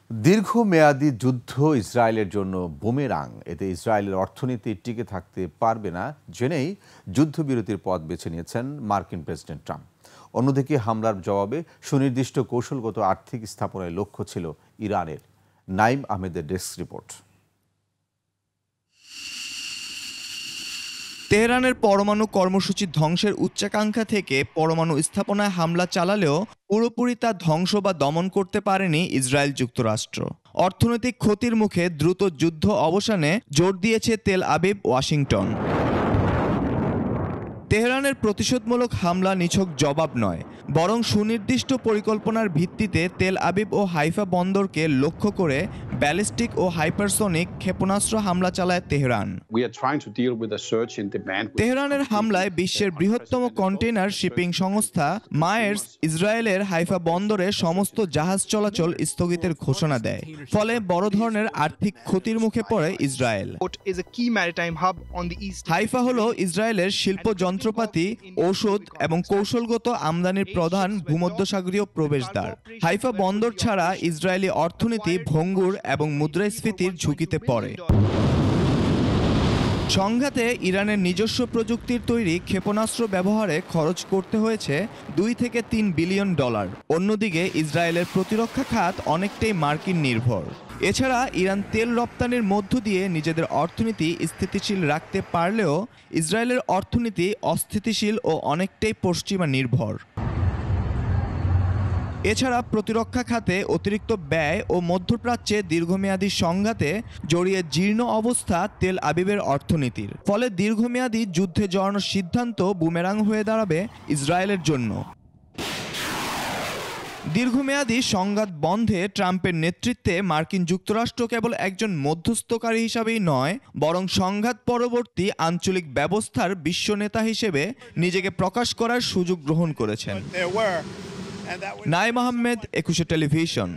দীর্ঘমেয়াদী যুদ্ধ ইসরায়েলের জন্য বুমেরাং। এতে ইসরায়েলের অর্থনীতি টিকে থাকতে পারবে না জেনেই যুদ্ধবিরতির পথ বেছে নিয়েছেন মার্কিন প্রেসিডেন্ট ট্রাম্প। অন্যদিকে হামলার জবাবে সুনির্দিষ্ট কৌশলগত আর্থিক স্থাপনায় লক্ষ্য ছিল ইরানের। নাইম আহমেদের ডেস্ক রিপোর্ট। তেহরানের পরমাণু কর্মসূচি ধ্বংসের উচ্চাকাঙ্ক্ষা থেকে পরমাণু স্থাপনায় হামলা চালালেও পুরোপুরি তা ধ্বংস বা দমন করতে পারেনি ইসরায়েল যুক্তরাষ্ট্র। অর্থনৈতিক ক্ষতির মুখে দ্রুত যুদ্ধ অবসানে জোর দিয়েছে তেল আবিব, ওয়াশিংটন। তেহরানের প্রতিশোধমূলক হামলা নিছক জবাব নয়, বরং সুনির্দিষ্ট পরিকল্পনার ভিত্তিতে তেল আবিব ও হাইফা বন্দরকে লক্ষ্য করে ব্যালিস্টিক ও হাইপারসনিক ক্ষেপণাস্ত্র হামলা চালায় তেহরান। তেহরানের হামলায় বিশ্বের বৃহত্তম কন্টেইনার শিপিং সংস্থা মায়ার্স ইসরায়েলের হাইফা বন্দরে সমস্ত জাহাজ চলাচল স্থগিতের ঘোষণা দেয়। ফলে বড় ধরনের আর্থিক ক্ষতির মুখে পড়ে ইসরায়েল। হাইফা হলো ইসরায়েলের শিল্প যন্ত্রপাতি, ঔষধ এবং কৌশলগত আমদানির প্রধান ভূমধ্যসাগরীয় প্রবেশদ্বার। হাইফা বন্দর ছাড়া ইসরায়েলি অর্থনীতি ভঙ্গুর এবং মুদ্রাস্ফীতির ঝুঁকিতে পড়ে। সংঘাতে ইরানের নিজস্ব প্রযুক্তির তৈরি ক্ষেপণাস্ত্র ব্যবহারে খরচ করতে হয়েছে $2 থেকে $3 বিলিয়ন। অন্যদিকে ইসরায়েলের প্রতিরক্ষা খাত অনেকটাই মার্কিন নির্ভর। এছাড়া ইরান তেল রপ্তানির মধ্য দিয়ে নিজেদের অর্থনীতি স্থিতিশীল রাখতে পারলেও ইসরায়েলের অর্থনীতি অস্থিতিশীল ও অনেকটাই পশ্চিমা নির্ভর। এছাড়া প্রতিরক্ষা খাতে অতিরিক্ত ব্যয় ও মধ্যপ্রাচ্যে দীর্ঘমেয়াদী সংঘাতে জড়িয়ে জীর্ণ অবস্থা তেল আবিবের অর্থনীতির। ফলে দীর্ঘমেয়াদী যুদ্ধে জড়ানোর সিদ্ধান্ত বুমেরাং হয়ে দাঁড়াবে ইসরায়েলের জন্য। দীর্ঘমেয়াদী সংঘাত বন্ধে ট্রাম্পের নেতৃত্বে মার্কিন যুক্তরাষ্ট্র কেবল একজন মধ্যস্থকারী হিসাবেই নয়, বরং সংঘাত পরবর্তী আঞ্চলিক ব্যবস্থার বিশ্ব নেতা হিসেবে নিজেকে প্রকাশ করার সুযোগ গ্রহণ করেছেন। নাইম আহমেদ, 21 টেলিভিশন।